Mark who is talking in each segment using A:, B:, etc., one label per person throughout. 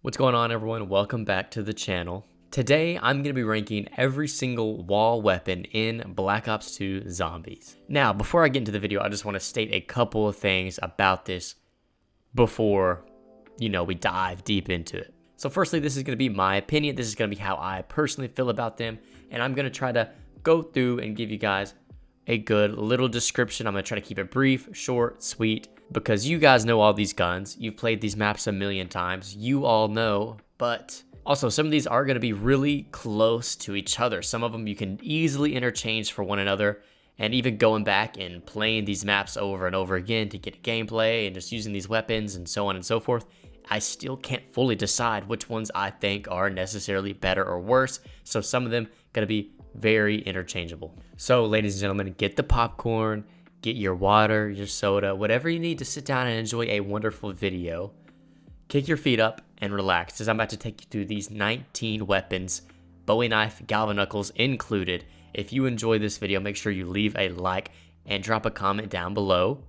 A: What's going on, everyone? Welcome back to the channel. Today, I'm going to be ranking every single wall weapon in Black Ops 2 Zombies. Now, before I get into the video, I just want to state a couple of things about this before, we dive deep into it. So firstly, this is going to be my opinion. This is going to be how I personally feel about them. And I'm going to try to go through and give you guys a good little description. I'm going to try to keep it brief, short, sweet, because you guys know all these guns. You've played these maps a million times. You all know, but also some of these are going to be really close to each other. Some of them you can easily interchange for one another, and even going back and playing these maps over and over again to get gameplay and just using these weapons and so on and so forth, I still can't fully decide which ones I think are necessarily better or worse. So some of them going to be very interchangeable. So ladies and gentlemen, get the popcorn, get your water, your soda, whatever you need to sit down and enjoy a wonderful video. Kick your feet up and relax, as I'm about to take you through these 19 weapons, Bowie knife, galvanuckles included. If you enjoy this video, make sure you leave a like and drop a comment down below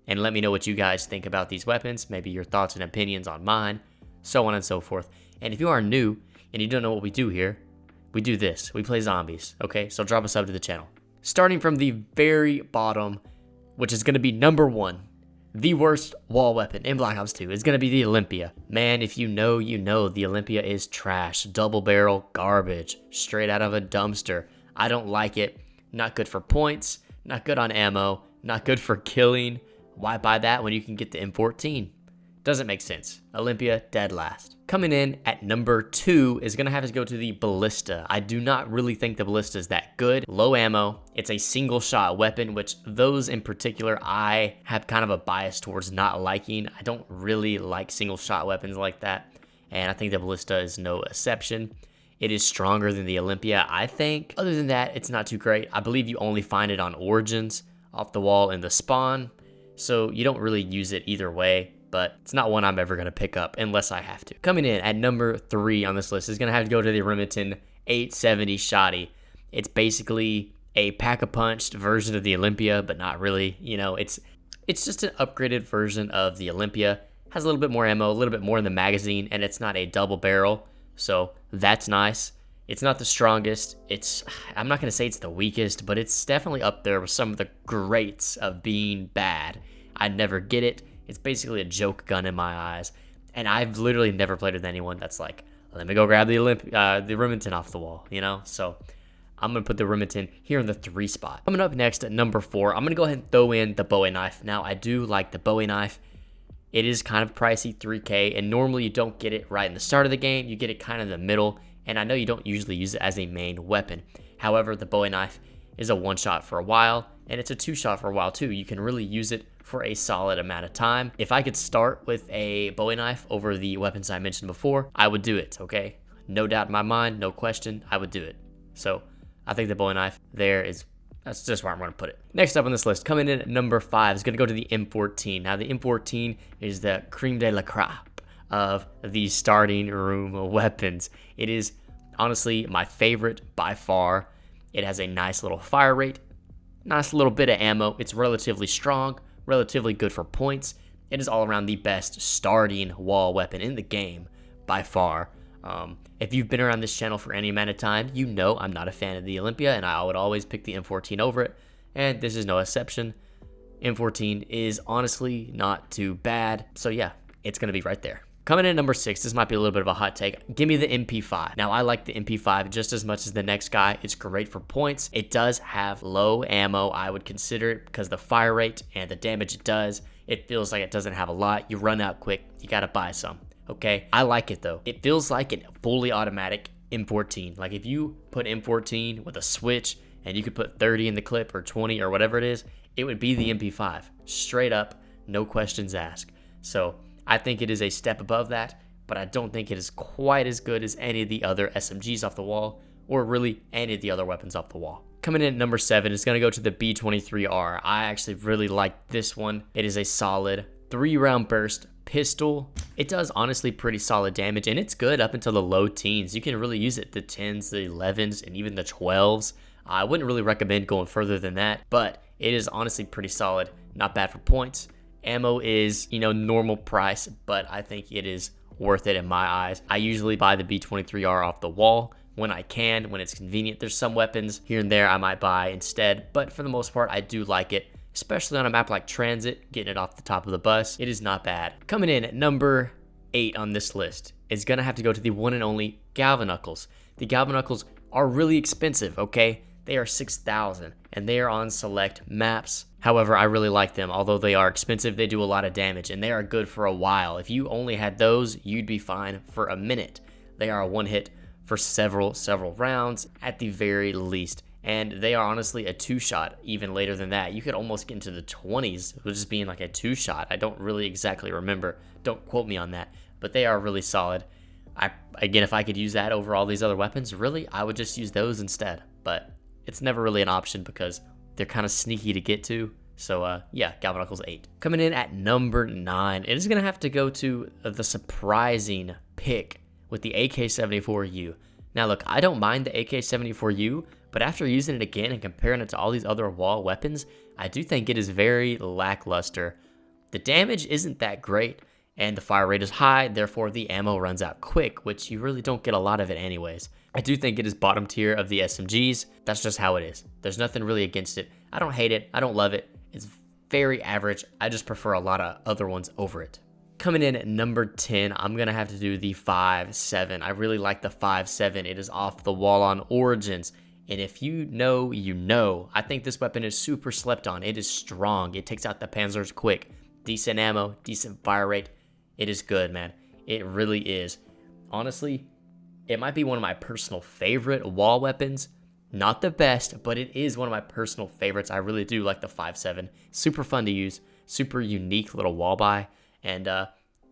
A: and let me know what you guys think about these weapons, maybe your thoughts and opinions on mine, so on and so forth. And if you are new and you don't know what we do here, we do this. We play zombies, okay? So drop a sub to the channel. Starting from the very bottom, which is going to be number one, the worst wall weapon in Black Ops 2 is going to be the Olympia. Man, if you know, you know the Olympia is trash. Double barrel garbage, straight out of a dumpster. I don't like it. Not good for points, not good on ammo, not good for killing. Why buy that when you can get the M14? Doesn't make sense. Olympia, dead last. Coming in at number 2 is going to have to go to the Ballista. I do not really think the Ballista is that good. Low ammo. It's a single shot weapon, which those in particular I have kind of a bias towards not liking. I don't really like single shot weapons like that, and I think the Ballista is no exception. It is stronger than the Olympia, I think. Other than that, it's not too great. I believe you only find it on Origins, off the wall in the spawn, so you don't really use it either way. But it's not one I'm ever going to pick up unless I have to. Coming in at number 3 on this list is going to have to go to the Remington 870 Shotty. It's basically a pack-a-punched version of the Olympia, but not really. It's just an upgraded version of the Olympia. Has a little bit more ammo, a little bit more in the magazine, and it's not a double barrel, so that's nice. It's not the strongest. I'm not going to say it's the weakest, but it's definitely up there with some of the greats of being bad. I never get it. It's basically a joke gun in my eyes, and I've literally never played with anyone that's like, let me go grab the Remington off the wall, So I'm going to put the Remington here in the 3 spot. Coming up next at number 4, I'm going to go ahead and throw in the Bowie knife. Now, I do like the Bowie knife. It is kind of pricey, $3K, and normally you don't get it right in the start of the game. You get it kind of in the middle, and I know you don't usually use it as a main weapon. However, the Bowie knife is a 1-shot for a while, and it's a 2-shot for a while too. You can really use it for a solid amount of time. If I could start with a Bowie knife over the weapons I mentioned before, I would do it, okay? No doubt in my mind, no question, I would do it. So I think the Bowie knife that's just where I'm going to put it. Next up on this list, coming in at number 5, is going to go to the M14. Now the M14 is the creme de la crop of the starting room weapons. It is honestly my favorite by far. It has a nice little fire rate, nice little bit of ammo. It's relatively strong, relatively good for points. It is all around the best starting wall weapon in the game by far. If you've been around this channel for any amount of time, you know I'm not a fan of the Olympia, and I would always pick the M14 over it, and this is no exception. M14 is honestly not too bad, so yeah, it's going to be right there. Coming in at number 6, this might be a little bit of a hot take. Give me the MP5. Now, I like the MP5 just as much as the next guy. It's great for points. It does have low ammo, I would consider it, because the fire rate and the damage it does, it feels like it doesn't have a lot. You run out quick, you gotta buy some, okay? I like it though. It feels like a fully automatic M14. Like if you put M14 with a switch and you could put 30 in the clip or 20 or whatever it is, it would be the MP5. Straight up, no questions asked. So I think it is a step above that, but I don't think it is quite as good as any of the other SMGs off the wall, or really any of the other weapons off the wall. Coming in at number 7 is going to go to the B23R. I actually really like this one. It is a solid 3-round burst pistol. It does honestly pretty solid damage, and it's good up until the low teens. You can really use it the 10s, the 11s, and even the 12s. I wouldn't really recommend going further than that, but it is honestly pretty solid. Not bad for points. Ammo is, normal price, but I think it is worth it in my eyes. I usually buy the B23R off the wall when I can, when it's convenient. There's some weapons here and there I might buy instead, but for the most part, I do like it, especially on a map like Transit, getting it off the top of the bus. It is not bad. Coming in at number 8 on this list is gonna have to go to the one and only Galvanuckles. The Galvanuckles are really expensive, okay? They are 6,000 and they are on select maps. However, I really like them. Although they are expensive, they do a lot of damage and they are good for a while. If you only had those, you'd be fine for a minute. They are a one hit for several rounds at the very least. And they are honestly a 2-shot even later than that. You could almost get into the 20s with just being like a 2-shot. I don't really exactly remember. Don't quote me on that. But they are really solid. Again, if I could use that over all these other weapons, really, I would just use those instead. But it's never really an option because they're kind of sneaky to get to. So yeah, Galvanuckles 8. Coming in at number 9, it is going to have to go to the surprising pick with the AK-74U. Now look, I don't mind the AK-74U, but after using it again and comparing it to all these other wall weapons, I do think it is very lackluster. The damage isn't that great, and the fire rate is high, therefore the ammo runs out quick, which you really don't get a lot of it anyways. I do think it is bottom tier of the SMGs. That's just how it is. There's nothing really against it. I don't hate it. I don't love it. It's very average. I just prefer a lot of other ones over it. Coming in at number 10, I'm going to have to do the 5.7. I really like the 5.7. It is off the wall on Origins. And if you know, you know. I think this weapon is super slept on. It is strong. It takes out the Panzers quick. Decent ammo, decent fire rate. It is good, man. It really is. Honestly, it might be one of my personal favorite wall weapons. Not the best, but it is one of my personal favorites. I really do like the 5.7. Super fun to use. Super unique little wall buy. And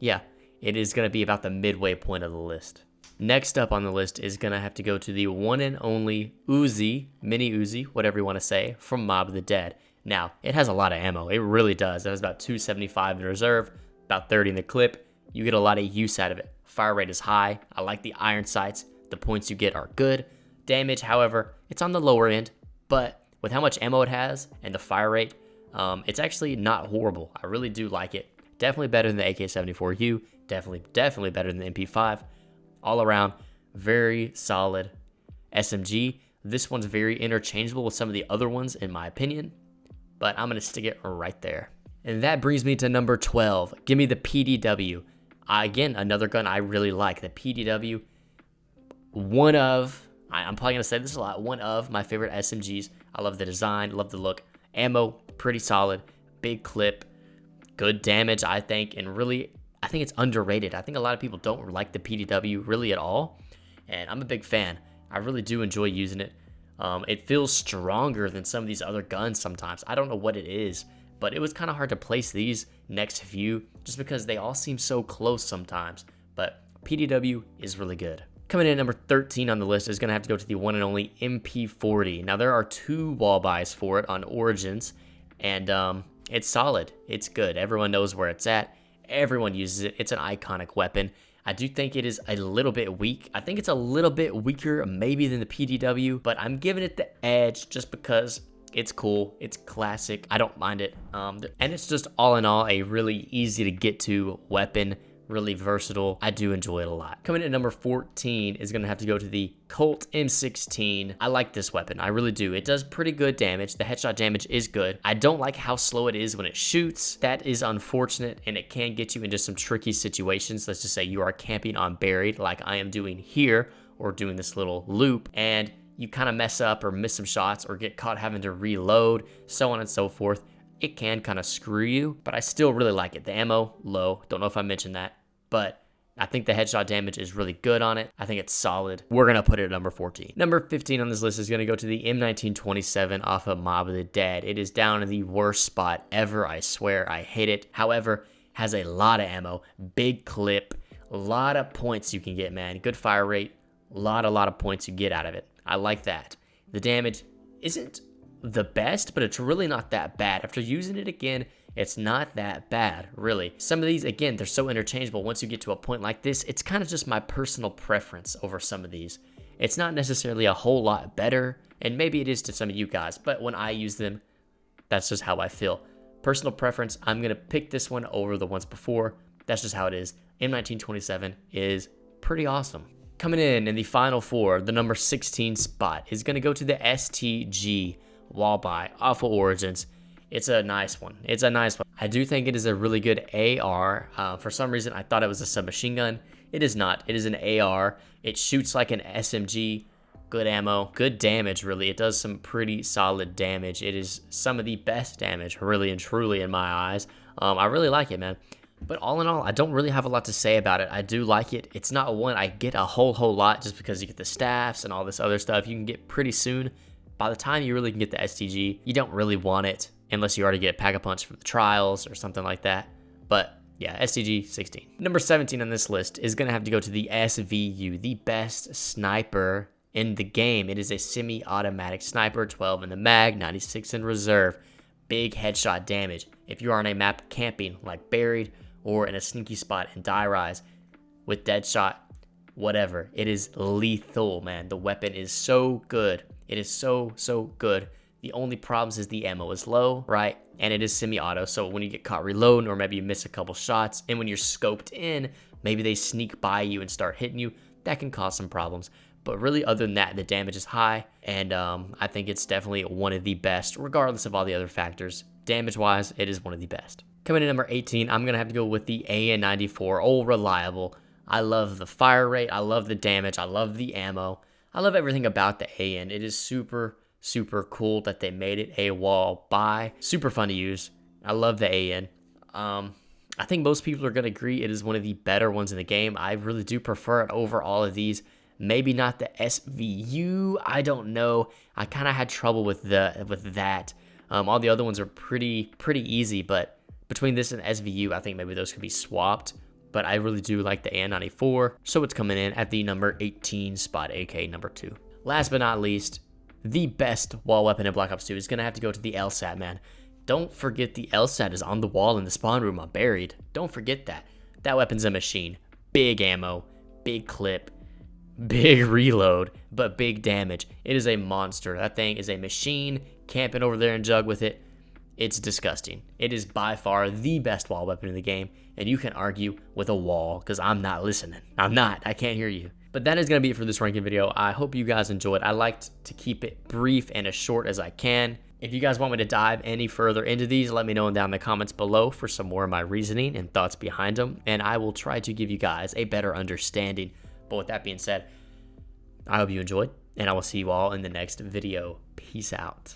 A: yeah, it is going to be about the midway point of the list. Next up on the list is going to have to go to the one and only Uzi, mini Uzi, whatever you want to say, from Mob of the Dead. Now, it has a lot of ammo. It really does. It has about 275 in reserve, about 30 in the clip. You get a lot of use out of it. Fire rate is high. I like the iron sights. The points you get are good. Damage, however, it's on the lower end, but with how much ammo it has and the fire rate, it's actually not horrible. I really do like it. Definitely better than the AK-74U. Definitely better than the MP5. All around, very solid SMG. This one's very interchangeable with some of the other ones, in my opinion, but I'm going to stick it right there. And that brings me to number 12. Give me the PDW. Again, another gun I really like. The PDW, I'm probably going to say this a lot, one of my favorite SMGs. I love the design, love the look. Ammo, pretty solid. Big clip. Good damage, I think, and really, I think it's underrated. I think a lot of people don't like the PDW really at all, and I'm a big fan. I really do enjoy using it. It feels stronger than some of these other guns sometimes. I don't know what it is, but it was kind of hard to place these next few just because they all seem so close sometimes, but PDW is really good. Coming in at number 13 on the list is going to have to go to the one and only MP40. Now, there are 2 wall buys for it on Origins, and it's solid. It's good. Everyone knows where it's at. Everyone uses it. It's an iconic weapon. I do think it is a little bit weak. I think it's a little bit weaker maybe than the PDW, but I'm giving it the edge just because it's cool. It's classic. I don't mind it. And it's just all in all a really easy to get to weapon. Really versatile. I do enjoy it a lot. Coming in at number 14 is going to have to go to the Colt M16. I like this weapon. I really do. It does pretty good damage. The headshot damage is good. I don't like how slow it is when it shoots. That is unfortunate, and it can get you into some tricky situations. Let's just say you are camping on buried like I am doing here, or doing this little loop, and you kind of mess up or miss some shots or get caught having to reload, so on and so forth. It can kind of screw you, but I still really like it. The ammo, low. Don't know if I mentioned that, but I think the headshot damage is really good on it. I think it's solid. We're going to put it at number 14. Number 15 on this list is going to go to the M1927 off of Mob of the Dead. It is down in the worst spot ever. I swear, I hate it. However, has a lot of ammo, big clip, a lot of points you can get, man. Good fire rate, a lot of points you get out of it. I like that. The damage isn't the best, but it's really not that bad. After using it again, it's not that bad, really. Some of these, again, they're so interchangeable. Once you get to a point like this, it's kind of just my personal preference over some of these. It's not necessarily a whole lot better, and maybe it is to some of you guys, but when I use them, that's just how I feel. Personal preference, I'm gonna pick this one over the ones before. That's just how it is. M1927 is pretty awesome. Coming in the final 4, the number 16 spot is going to go to the STG wall buy off of Origins. It's a nice one. I do think it is a really good AR. For some reason, I thought it was a submachine gun. It is not. It is an AR. It shoots like an SMG. Good ammo, good damage, really. It does some pretty solid damage. It is some of the best damage, really and truly, in my eyes. I really like it, man. But all in all, I don't really have a lot to say about it. I do like it. It's not one I get a whole lot just because you get the staffs and all this other stuff you can get pretty soon. By the time you really can get the STG, you don't really want it unless you already get Pack-a-Punch from the trials or something like that. But yeah, STG 16. Number 17 on this list is going to have to go to the SVU, the best sniper in the game. It is a semi-automatic sniper, 12 in the mag, 96 in reserve. Big headshot damage. If you are on a map camping like Buried or in a sneaky spot in Die Rise with Deadshot, whatever, it is lethal, man. The weapon is so good. It is so good. The only problems is the ammo is low, right? And it is semi-auto, so when you get caught reloading or maybe you miss a couple shots, and when you're scoped in, maybe they sneak by you and start hitting you, that can cause some problems. But really, other than that, the damage is high, and I think it's definitely one of the best, regardless of all the other factors. Damage-wise, it is one of the best. Coming in number 18, I'm going to have to go with the AN94, old reliable. I love the fire rate, I love the damage, I love the ammo. I love everything about the AN. It is super cool that they made it a wall buy. Super fun to use. I love the AN. I think most people are going to agree it is one of the better ones in the game. I really do prefer it over all of these. Maybe not the SVU. I don't know. I kind of had trouble with that. All the other ones are pretty easy, but between this and SVU, I think maybe those could be swapped. But I really do like the AN94, so it's coming in at the number 18 spot, aka number 2. Last but not least, the best wall weapon in Black Ops 2 is going to have to go to the LSAT, man. Don't forget the LSAT is on the wall in the spawn room on Buried. Don't forget that. That weapon's a machine. Big ammo, big clip, big reload, but big damage. It is a monster. That thing is a machine. Camping over there and Jug with it, it's disgusting. It is by far the best wall weapon in the game, and you can argue with a wall, because I'm not listening. I can't hear you. But that is going to be it for this ranking video. I hope you guys enjoyed. I liked to keep it brief and as short as I can. If you guys want me to dive any further into these, let me know down in the comments below for some more of my reasoning and thoughts behind them, and I will try to give you guys a better understanding. But with that being said, I hope you enjoyed, and I will see you all in the next video. Peace out.